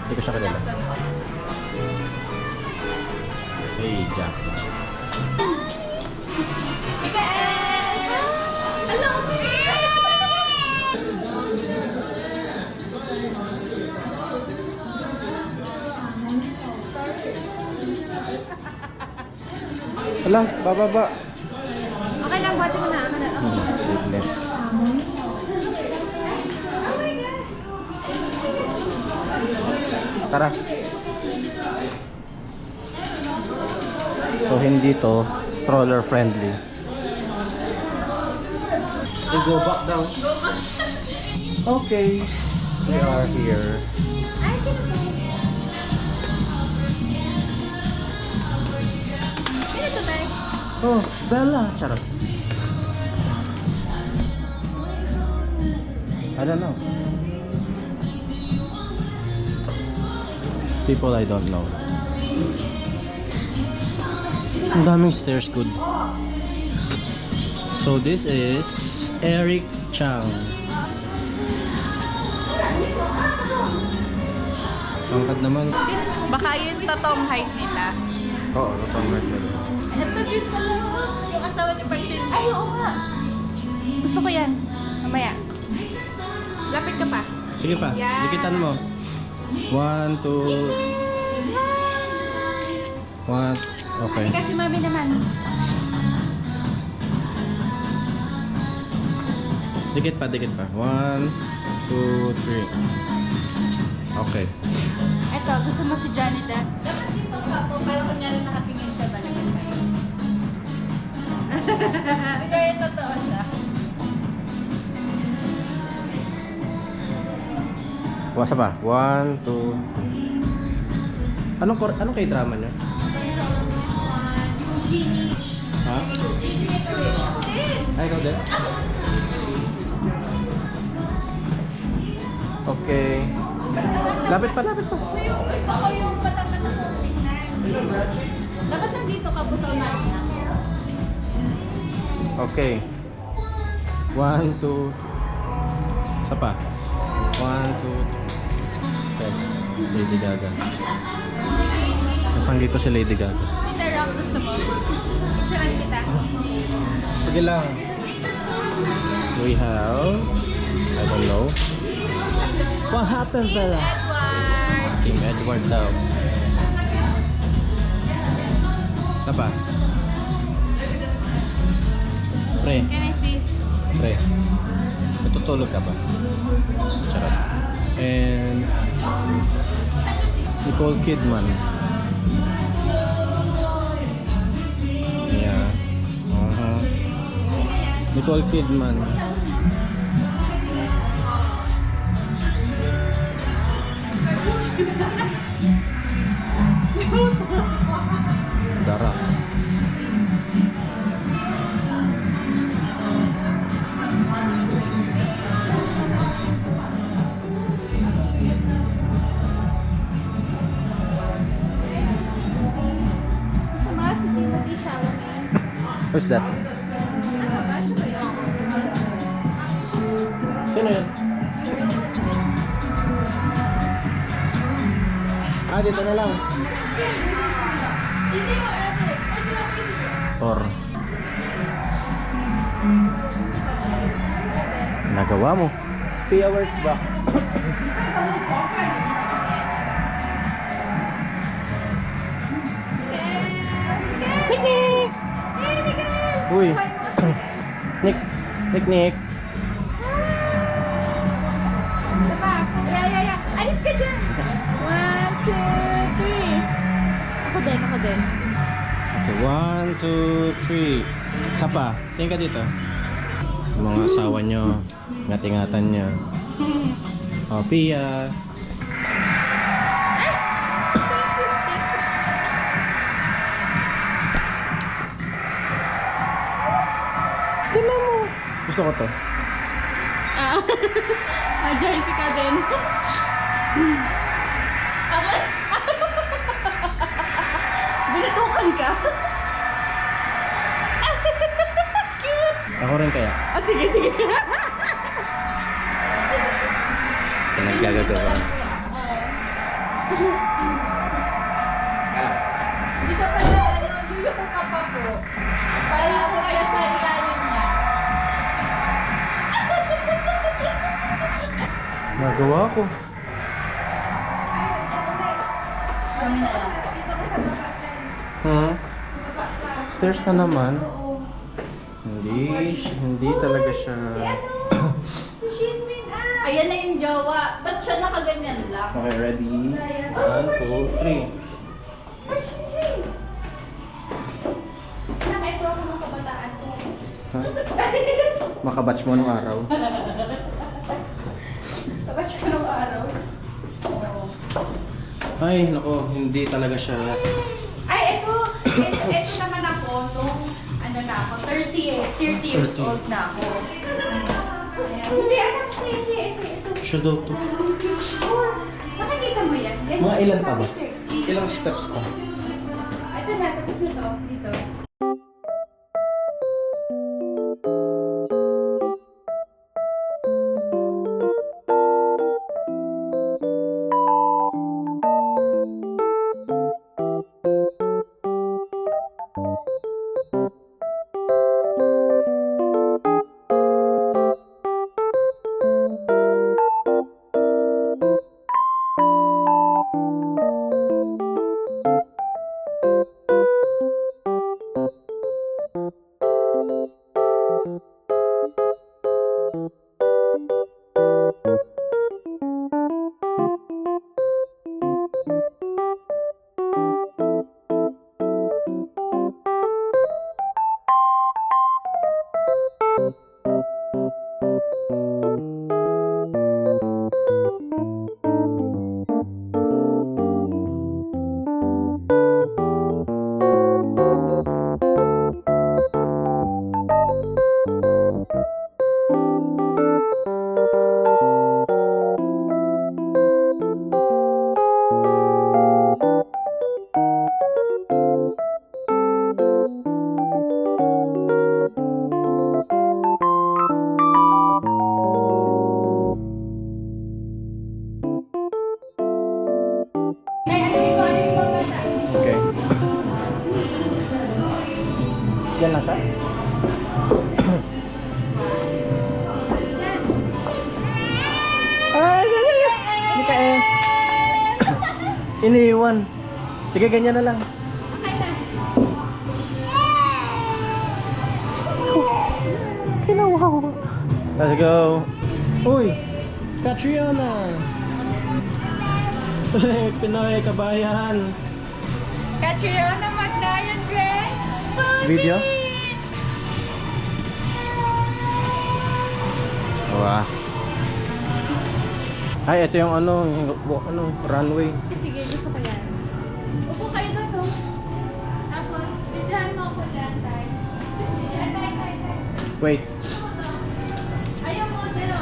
Hindi ko siya kilala. Hey, Jack. Hello, Hala, bababa. okay lang, bati mo na. Goodness. Tara. So, hindi to stroller friendly. We go back down. Okay. We are here. Sino to, Tay? Oh, Bella. Charot. I don't know. People I don't know. Ang daming stairs, good. So this is Eric Chang. Tangkad naman. Baka yun totoong height nila. Oo, tangkad nila. Ito din pala. Yung asawa ni Parchin. Ay, oo nga. Gusto ko yan. Mamaya. Lapit ka pa. Sige pa, Yan. dikitan mo. 1, 2, 1. Okay. Kasi mami naman. Dikit pa, dikit pa. 1, 2, 3. Okay. Eto, gusto mo si Johnny Depp? Dapat dito ka po. Para kunyari nakatingin siya talaga sa'yo. Hindi, totoo siya. Wasa pa? 1, 2. Anong kay drama niya? Yung Genie. Ha? Genie decoration. Ay, ikaw din? Okay. Lapit pa, lapit pa. Yung gusto ko yung matapat na tingnan. Dapat nandito ka po sa unahan. Okay. 1, 2. Isa pa. 1, 2. Yes. Lady Gaga. Nasaan dito si Lady Gaga? Peter Rock, gusto mo? Picturean kita. Sige lang. We have... I don't know. What happened, fella? Edward! Team Edward daw. Isa pa. Pre. Can I see? Pre. Natutulog ka ba? Charot. And... Nicole Kidman. Yeah. Nicole Kidman. Darak. Sama si Timothy Chalamet. Who's that? Sino yun? Ah, dito na lang. Thor. Nagawa mo. Pia works ba? Nick! Uy! Nick! Nick! Diba? Yeah. Alis ka dyan! 1, 2, 3. Ako din. Okay, 1, 2, 3. Isa pa. Tingin ka dito. Yung mga asawa nyo. Ngat-ingatan nyo. Oh, Pia. Tignan mo. Gusto ko to. Jersey ka din. Binatukan ka? Cute! Ako rin kaya. Oh, sige. Naggagagawa. Dito pala, yuyuko ka pa po. Para ako kayo sa ilalim niya. Nagawa ko. Kami na lang. Dito ka sa baba. Stairs na naman. Hindi talaga siya. Si Shinmin Ayan na yung jowa. Ba't siya nakaganyan lang? Okay, ready? 1, 2, 3. Ay, Shinmin! Nakaipo ako ng kabataan ko. Ha? Makabatch mo nung araw. Sabay siya ng araw. Ay, nako, hindi talaga siya. Ay, ito naman ako nung, ano na ako, 30 years 30. old na ako. Hindi, anak, hindi. Ito. Siya daw to. Nakikita mo yan? Yan Mga yung ilan pa ba? 46. Ilang steps pa? Ito na, tapos ito. Dito. Okay. Yan lang siya? Ay, hindi ka eh. Iniiwan. Sige, ganyan na lang. Kinawawa. Let's go. Uy, Catriona. Pinoy kabayan. Catriona Magdayan Gray. Video? Wah. Ay, ito yung runway. Sige, gusto ko yan. Upo kayo doon, no? Tapos, bidyahan mo ako dyan, tay. Tay. Wait. Ayaw mo, dito.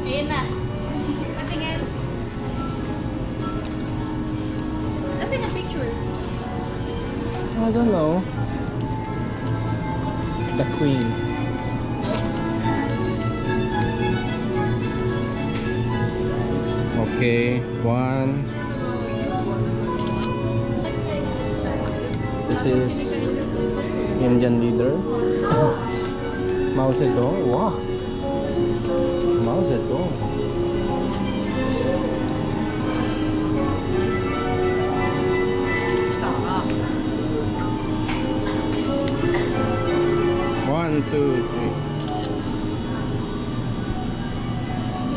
Ayun na. Patingin. Nasaan yung picture? I don't know. The Queen. Okay, one. This is Indian leader. Mao Zedong. Wow. Mao Zedong. One, two, three.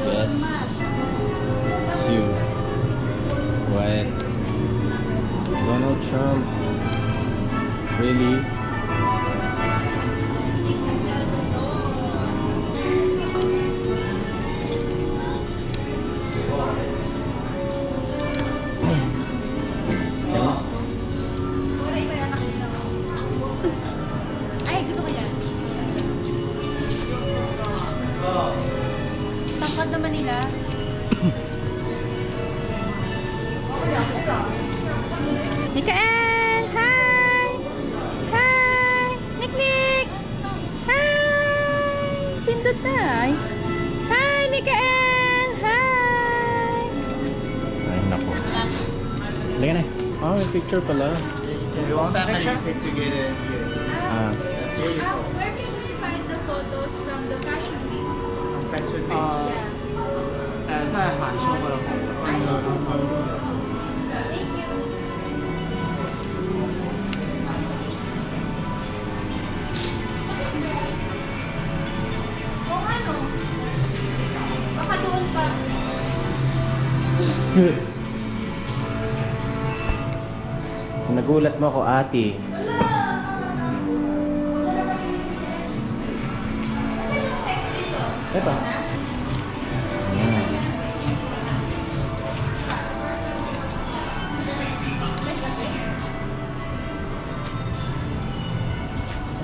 Yes. It's you. What? Donald Trump. Really? Ay, gusto ko yan. nila. Mikael! Hi! Hi! Nick! Hi! Pindot na ay. Hi, Mikael! Hi! Ay, naku. Halika na. Oh, may picture pala. You want that picture? Take together. Ah, Where can we find the photos from the fashion week? Fashion week. 在海生活的红屋。 Thank you. Kung ano, baka doon pa. nagulat mo ako, ate. Kasi yung text dito. Ito. Ayan.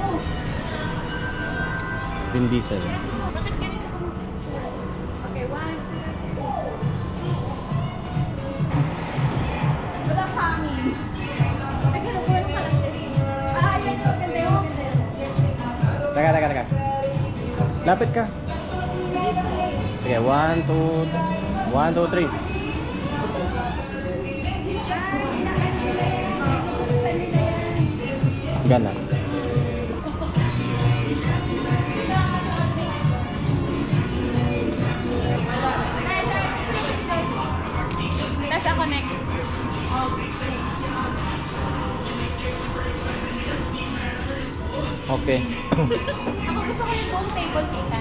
Oh, Vin Diesel. bakit ganito ka mag-picture? Okay, 1, 2, 3. Walang hangin. Ay, ganun ko yung kalas. Ah, yan yung maganda yung maganda yun. Teka. Lapit ka. Sige, 1, 2, 3. Gana. Tapos ako next. Okay. Ako gusto ko yung buong table kita.